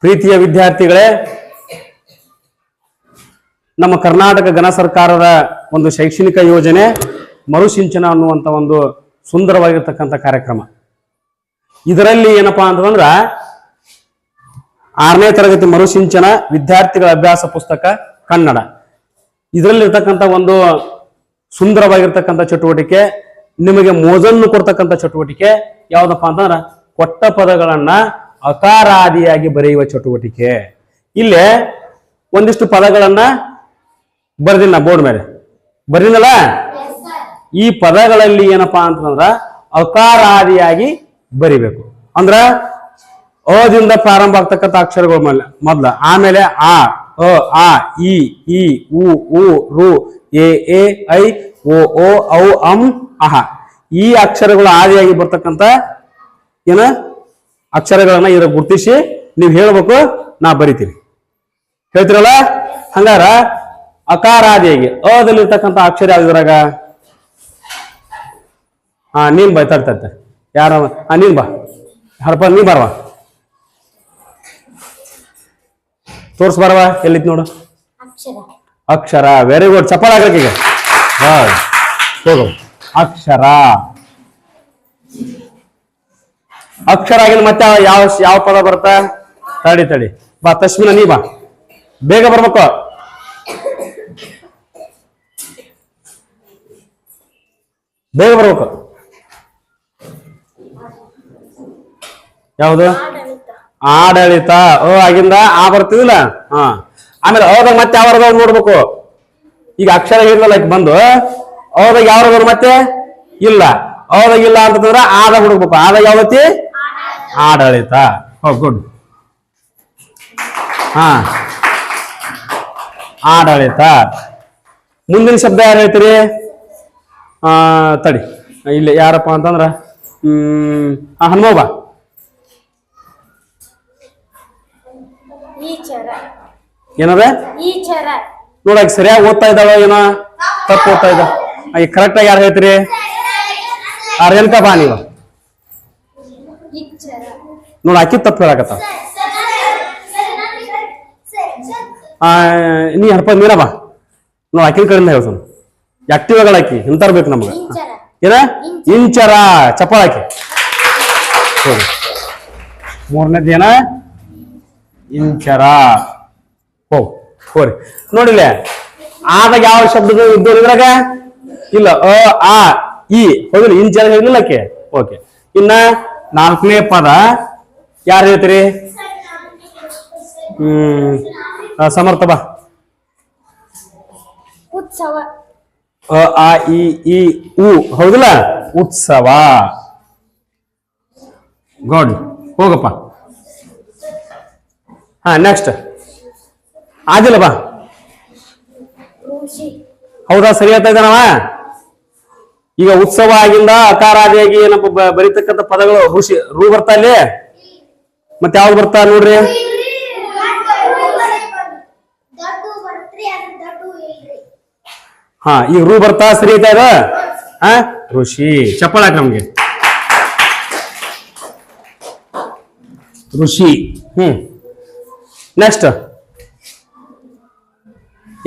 ಪ್ರೀತಿಯ ವಿದ್ಯಾರ್ಥಿಗಳೇ, ನಮ್ಮ ಕರ್ನಾಟಕ ಘನ ಸರ್ಕಾರದ ಒಂದು ಶೈಕ್ಷಣಿಕ ಯೋಜನೆ ಮರುಸಿಂಚನ ಅನ್ನುವಂಥ ಒಂದು ಸುಂದರವಾಗಿರ್ತಕ್ಕಂಥ ಕಾರ್ಯಕ್ರಮ. ಇದರಲ್ಲಿ ಏನಪ್ಪಾ ಅಂತಂದ್ರ 6ನೇ ತರಗತಿ ಮರುಸಿಂಚನ ವಿದ್ಯಾರ್ಥಿಗಳ ಅಭ್ಯಾಸ ಪುಸ್ತಕ ಕನ್ನಡ. ಇದರಲ್ಲಿರ್ತಕ್ಕಂಥ ಒಂದು ಸುಂದರವಾಗಿರ್ತಕ್ಕಂಥ ಚಟುವಟಿಕೆ, ನಿಮಗೆ ಮೋಜನ್ನು ಕೊಡ್ತಕ್ಕಂಥ ಚಟುವಟಿಕೆ ಯಾವ್ದಪ್ಪ ಅಂತಂದ್ರ ಕೊಟ್ಟ ಪದಗಳನ್ನ ಅಕಾರಾದಿಯಾಗಿ ಬರೆಯುವ ಚಟುವಟಿಕೆ. ಇಲ್ಲೇ ಒಂದಿಷ್ಟು ಪದಗಳನ್ನ ಬರ್ದಿನ ಬೋರ್ಡ್ ಮೇಲೆ ಬರ್ದಿನಲ್ಲ. ಈ ಪದಗಳಲ್ಲಿ ಏನಪ್ಪಾ ಅಂತಂದ್ರ ಅಕಾರಾದಿಯಾಗಿ ಬರಿಬೇಕು. ಅಂದ್ರ ಅದಿಂದ ಪ್ರಾರಂಭ ಆಗ್ತಕ್ಕಂಥ ಅಕ್ಷರಗಳ ಮೊದ್ಲ, ಆಮೇಲೆ ಆ ಅ ಆ ಇ ಈ ಉ ಉ ರು ಎ ಎ ಐ ಓ ಓ ಔ ಅಂ ಅಹ ಈ ಅಕ್ಷರಗಳು ಆದಿಯಾಗಿ ಬರ್ತಕ್ಕಂಥ ಏನ ಅಕ್ಷರಗಳನ್ನ ಇದ್ರ ಗುರ್ತಿಸಿ ನೀವು ಹೇಳ್ಬೇಕು, ನಾ ಬರಿತೀನಿ. ಹೇಳ್ತಿರಲ್ಲ? ಹಂಗಾರ ಅಕಾರಾದಿಯಾಗಿ ಅದಲ್ಲಿರ್ತಕ್ಕಂಥ ಅಕ್ಷರ ಯಾವ್ದ್ರಾಗ? ನೀನ್ ಬಾ, ತಡ್ತ ಯಾರ ನೀನ್ ಬಾ, ಹರಪ ನೀ ಬರವಾ, ತೋರ್ಸ್ ಬರವಾ, ಎಲ್ಲಿತ್ ನೋಡು ಅಕ್ಷರ. ವೆರಿ ಗುಡ್, ಚಪ್ಪಾಳ ಹಾಕಿ ಈಗ. ಹೋಗು ಅಕ್ಷರ. ಅಕ್ಷರ ಆಗಿನ ಮತ್ತೆ ಯಾವ ಪದ ಬರ್ತಾ? ತಡಿ ಬಾ ತಶ್ಮಿನ, ನೀ ಬಾ, ಬೇಗ ಬರ್ಬೇಕು. ಬೇಗ ಬರ್ಬೇಕು. ಯಾವುದು? ಆಡಳಿತ. ಆಗಿಂದ ಆ ಬರ್ತಿದಿಲ್ಲ. ಆಮೇಲೆ ಅವಾಗ ಮತ್ತೆ ಯಾವ್ದಾಗ ನೋಡ್ಬೇಕು. ಈಗ ಅಕ್ಷರ ಹೇಳಿದ್ನಲ್ಲ ಬಂದು ಅವಾಗ ಯಾವ್ದಾಗ ಮತ್ತೆ ಇಲ್ಲ, ಅವಾಗ ಇಲ್ಲ ಅಂತಂದ್ರ ಆದ ಹುಡುಕ್ಬೇಕು. ಆದಾಗ ಯಾವತ್ತಿ? ಆಡಳಿತ. ಗುಡ್. ಆಡಳಿತ. ಮುಂದಿನ ಶಬ್ದ ಯಾರು ಹೇಳ್ತೀರಿ? ತಡಿ, ಇಲ್ಲಿ ಯಾರಪ್ಪ ಅಂತಂದ್ರ ಹನುಮೋಬ. ಏನದ ನೋಡಕ್ ಸರಿಯಾಗಿ ಓದ್ತಾ ಇದ್ದಾಳೋ ಏನೋ ತಪ್ಪು ಓದ್ತಾ ಇದ್ದ. ಈಗ ಕರೆಕ್ಟ್ ಆಗಿ ಯಾರು ಹೇಳ್ತೀರಿ? ರೇಣುಕಾ ಬಾ ನೀವು. ನೋಡ ಆಕಿ ತಪ್ಪು ಹೇಳಕತ್ತ. ನೀ ಹರ್ಪ ನೀರ ಬಾ, ನೋಡ್ ಆಕಿನ ಕಡೆಯಿಂದ ಹೇಳ್ತಾನ. ಆಕ್ಟಿವ್ ಆಗಲ್ಲ ಆಕಿ, ಇಂತರ್ಬೇಕು ನಮ್ಗ. ಏನ? ಇಂಚರ. ಚಪ್ಪಾಳ ಹಾಕಿ. ಮೂರನೇದು ಏನ? ಇಂಚರ. ಹೋರಿ ನೋಡಿಲ್ಲ, ಆದಾಗ ಯಾವ ಶಬ್ದ ಇದ್ದವ್ರು ಇದ್ರಾಗ ಇಲ್ಲ. ಆ ಈ ಹೋಗಿಲ್ಲ, ಇಂಚರ ಹೇಳಿಲ್ಲ ಆಕೆ. ಓಕೆ. ಇನ್ನ 4ನೇ ಪದ ಯಾರು ಹೇಳ್ತೀರಿ? ಸಮರ್ಥ ಬಾ. ಆ ಈ ಉ ಹೌದಿಲ್ಲ? ಉತ್ಸವ. ಗಾಡ್. ಹೋಗಪ್ಪ. ನೆಕ್ಸ್ಟ್ ಆದಿಲ್ಲ ಬಾ. ಹೌದಾ? ಸರಿ ಹೇಳ್ತಾ ಇದ್ದಾನವ. ಈಗ ಉತ್ಸವ ಆಗಿಂದ ಅಕಾರಾದಿಯಾಗಿ ಏನಪ್ಪ ಬರೀತಕ್ಕಂಥ ಪದಗಳು ಋಷಿ ರೂ ಬರ್ತಾ ಇಲ್ಲಿ. ಮತ್ತೆ ಯಾವ್ದು ಬರ್ತಾ ನೋಡ್ರಿ? ಈಗ ರೂ ಬರ್ತಾ. ಸರಿ ಐತಾ ಇದ? ಋಷಿ. ಚಪ್ಪಳ ಹಾಕಿ ನಮ್ಗೆ. ಋಷಿ. ನೆಕ್ಸ್ಟ್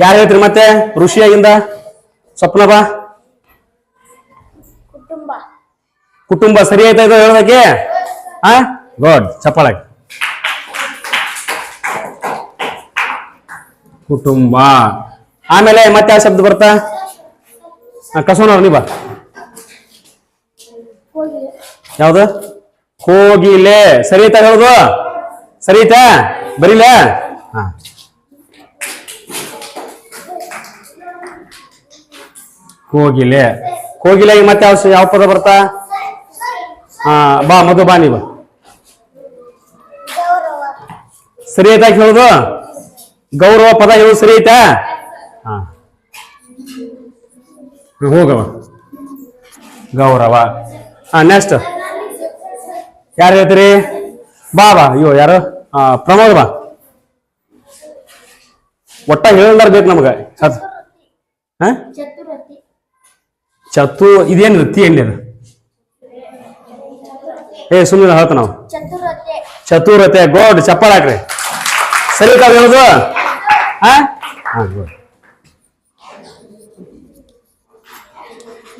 ಯಾರು ಹೇಳ್ತೀರಿ ಮತ್ತೆ ಋಷಿಯಾಗಿಂದ? ಸ್ವಪ್ನ ಬಾ. ಕುಟುಂಬ. ಸರಿ ಆಯ್ತಾ ಇದು ಹೇಳೋದಕ್ಕೆ? ಗಾಡ್. ಚಪ್ಪಾಳ ಹಾಕಿ. ಕುಟುಂಬ. ಆಮೇಲೆ ಮತ್ತೆ ಯಾವ ಶಬ್ದ ಬರ್ತಾ? ಕಸೋನವ್ರು ನೀ ಬಾ. ಯಾವ್ದು? ಕೋಗಿಲೆ. ಸರಿ ಐತಾ ಹೇಳುದು? ಸರಿ ಐತಾ? ಬರೀಲ? ಕೋಗಿಲೆ. ಕೋಗಿಲೆಗೆ ಮತ್ತೆ ಯಾವ ಪದ ಬರ್ತಾ? ಬಾ ಮಧು, ಬಾ ನೀ ಬಾ. ಸರಿ ಐತಾ ಹೇಳುದು? ಗೌರವ ಪದ ಹೇಳುದು. ಸರಿ ಐತಾ? ಹೋಗವ. ಗೌರವ. ನೆಕ್ಸ್ಟ್ ಯಾರು ಹೇಳ್ತೀರಿ? ಬಾ ಬಾ. ಅಯ್ಯೋ ಯಾರು? ಪ್ರಮೋದ್ ಬಾ. ಒಟ್ಟ ಹೇಳಲಾರ ಬೇಕು ನಮಗ. ಇದೇನು ವೃತ್ತಿ ಏನ್ಲಿ ಅದು? ಸುಮ್ಮನೆ ಹೇಳ್ತ ನಾವು. ಚತುರತೆ. ಗೋಡ್. ಚಪ್ಪಾಳ ಹಾಕ್ರಿ. ಸರಿ ತಾವ್ ಹೇಳುದು ಹಾ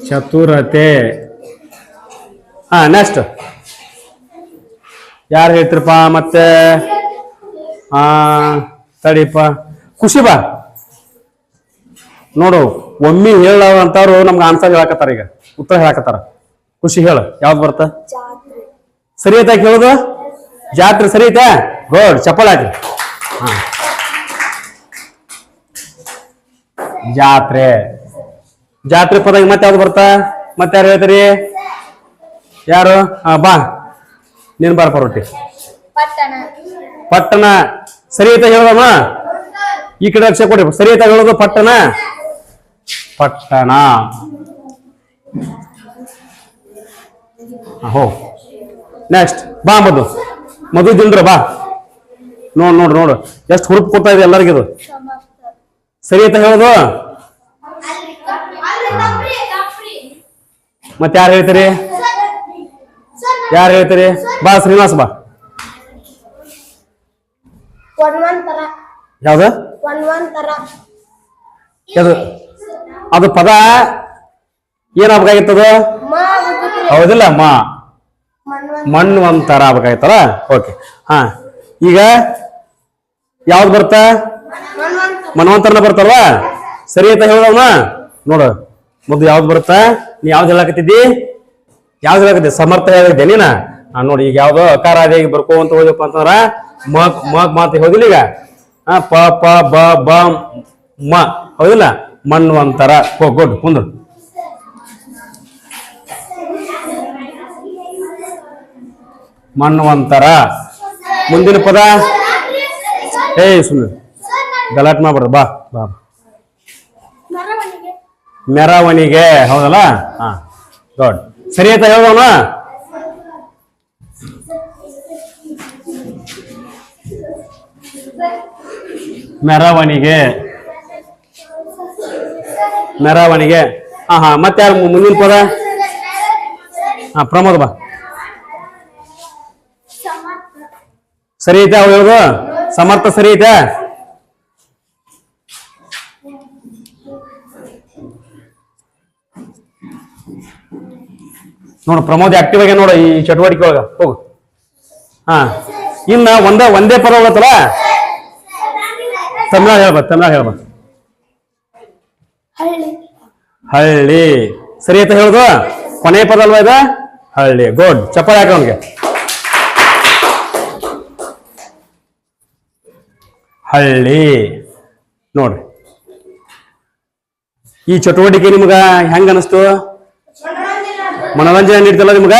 ಚತುರತೆ. ಹಾ ನೆಕ್ಸ್ಟ್ ಯಾರು ಹೇಳ್ತಿರಪ್ಪ ಮತ್ತೆ? ತಡಿಪ್ಪ, ಖುಷಿ ಬಾ ನೋಡು. ಒಮ್ಮೆ ಹೇಳಂತವ್ರು ನಮ್ಗೆ ಆನ್ಸರ್ ಹೇಳಕತ್ತಾರ, ಈಗ ಉತ್ತರ ಹೇಳಕತ್ತಾರ. ಖುಷಿ ಹೇಳ, ಯಾವ್ದು ಬರ್ತ? ಸರಿ ಐತಾ ಕೇಳುದು? ಜಾತ್ರೆ ಸರಿ ಐತಾ? ಗುಡ್, ಚಪ್ಪಲ್ ಹಾಕಿ. ಹಾ ಜಾತ್ರೆ. ಜಾತ್ರೆ ಪದ ಮತ್ತೆ ಯಾವ್ದು ಬರ್ತಾ? ಮತ್ತೆ ಯಾರು ಹೇಳ್ತೀರಿ? ಯಾರು? ಬಾ ನೀನ್ ಬಾರಪ್ಪ ರೊಟ್ಟಿ. ಪಟ್ಟಣ ಸರಿ ಐತಾ ಹೇಳೋದಮ್ಮ? ಈ ಕಡೆ ಅಕ್ಷರ ಕೊಡಿ. ಸರಿ ಐತಾ ಹೇಳೋದು? ಪಟ್ಟಣ. ಪಟ್ಟಣ. ಹೋ ನೆಕ್ಸ್ಟ್ ಬಾ ಮಧು. ಮಧು ದಿಂಡ್ರ ಬಾ. ನೋಡು ಎಷ್ಟು ಹುರುಪ್ ಕೊಡ್ತಾ ಇದೆ ಎಲ್ಲರಿಗಿದು. ಸರಿ ಐತಾ ಹೇಳೋದು? ಮತ್ತೆ ಯಾರು ಹೇಳ್ತೀರಿ? ಯಾರು ಹೇಳ್ತೀರಿ? ಬಾ ಶ್ರೀನಿವಾಸ್ ಬಾ. ಯಾವ್ದು ಅದು ಪದ ಏನಾಗಬೇಕಾಗಿತ್ತದು? ಹೌದಿಲ್ಲ? ಮಣ್ಣು ಒಂಥರ ಆಗ್ಬೇಕಾಗಿತ್ತಲ್ಲ. ಓಕೆ. ಹಾ ಈಗ ಯಾವ್ದು ಬರ್ತಾ? ಮನ್ವಂತರನ ಬರ್ತಲ್ವಾ? ಸರಿ ಅಂತ ಹೇಳೋಣ. ನೋಡು ಮೊದ್ಲು ಯಾವ್ದು ಬರುತ್ತಾ? ನೀ ಯಾವ್ದು ಹೇಳಕತ್ತಿದ್ದಿ? ಯಾವ್ದು ಹೇಳಕತ್ತಿ? ಸಮರ್ಥ ಹೇಳಿದ್ದೆ ನೀನ. ನೋಡಿ ಈಗ ಯಾವ್ದು ಅಕಾರ ಅದೇ ಬರ್ಕೋಂತ ಹೋದಪ್ಪ ಅಂತಂದ್ರ ಮಗ್ ಮಾತು ಹೋದಿಲ್ಲ ಈಗ. ಪ ಪ ಬ ಬ ಮ ಹೌದಿಲ್ಲ? ಮನ್ವಂತರ. ಗುಡ್, ಕುಂದ್ರು. ಮನ್ವಂತರ. ಮುಂದಿನ ಪದ ಸುಮ್ಮನೆ ಗಲಾಟ್ ಮಾಡ್ಬಾರ್ದು. ಬಾ ಬಾ. ಮೆರವಣಿಗೆ. ಹೌದಲ್ಲ? ಹಾ ಗುಡ್. ಸರಿ ಆಯ್ತಾ ಹೇಳೋಣ? ಮೆರವಣಿಗೆ. ಮೆರವಣಿಗೆ. ಹಾ ಮತ್ತೆ ಯಾರು ಮುಂದಿನ ಪದ? ಪ್ರಮೋದ್ ಬಾ. ಸರಿ ಐತೆ ಅವ್ರು ಹೇಳುದು? ಸಮರ್ಥ ಸರಿ ಐತೆ? ನೋಡು ಪ್ರಮೋದ್ ಆಕ್ಟಿವ್ ಆಗಿ ನೋಡು ಈ ಚಟುವಟಿಕೆ ಒಳಗ. ಹೋಗು. ಹಾ ಇನ್ನ ಒಂದೇ ಪದ ಹೋಗತ್ತಲ್ಲ. ತಮಿಳ್ ಹೇಳ್ಬ. ಹಳ್ಳಿ. ಸರಿ ಐತೆ ಹೇಳುದು? ಕೊನೆ ಪದ ಅಲ್ವಾ ಇದು? ಹಳ್ಳಿ. ಗುಡ್, ಚಪ್ಪಾಳೆ ಹಾಕಿ ಅವನಿಗೆ. ಹಳ್ಳಿ. ನೋಡ್ರಿ ಈ ಚಟುವಟಿಕೆ ನಿಮ್ಗ ಹೆಂಗ ಅನಿಸ್ತು? ಮನೋರಂಜನೆ ನೀಡ್ತಲ್ಲ ನಿಮ್ಗ?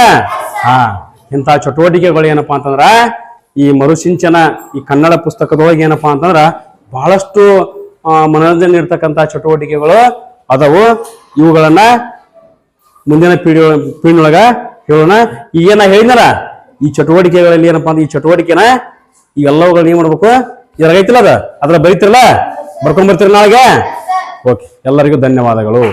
ಇಂಥ ಚಟುವಟಿಕೆಗಳು ಏನಪ್ಪಾ ಅಂತಂದ್ರ ಈ ಮರುಸಿಂಚನ ಈ ಕನ್ನಡ ಪುಸ್ತಕದೊಳಗೆ ಏನಪ್ಪಾ ಅಂತಂದ್ರ ಬಹಳಷ್ಟು ಮನೋರಂಜನೆ ನೀಡ್ತಕ್ಕಂಥ ಚಟುವಟಿಕೆಗಳು ಅದವು. ಇವುಗಳನ್ನ ಮುಂದಿನ ಪೀಳಿನೊಳಗ ಹೇಳೋಣ. ಈಗೇನ ಹೇಳಿದ್ನಲ್ಲ ಈ ಚಟುವಟಿಕೆಗಳಲ್ಲಿ ಏನಪ್ಪಾ ಅಂದ್ರೆ ಈ ಚಟುವಟಿಕೆನ ಇವೆಲ್ಲವುಗಳನ್ನ ಏನ್ ಮಾಡ್ಬೇಕು? ಇದ್ರಾಗೈತಿಲ್ಲ ಅದ್ರ ಬರೀತಿರಲ್ಲ, ಬರ್ಕೊಂಡ್ ಬರ್ತೀರ ನಾಳೆಗೆ. ಓಕೆ, ಎಲ್ಲರಿಗೂ ಧನ್ಯವಾದಗಳು.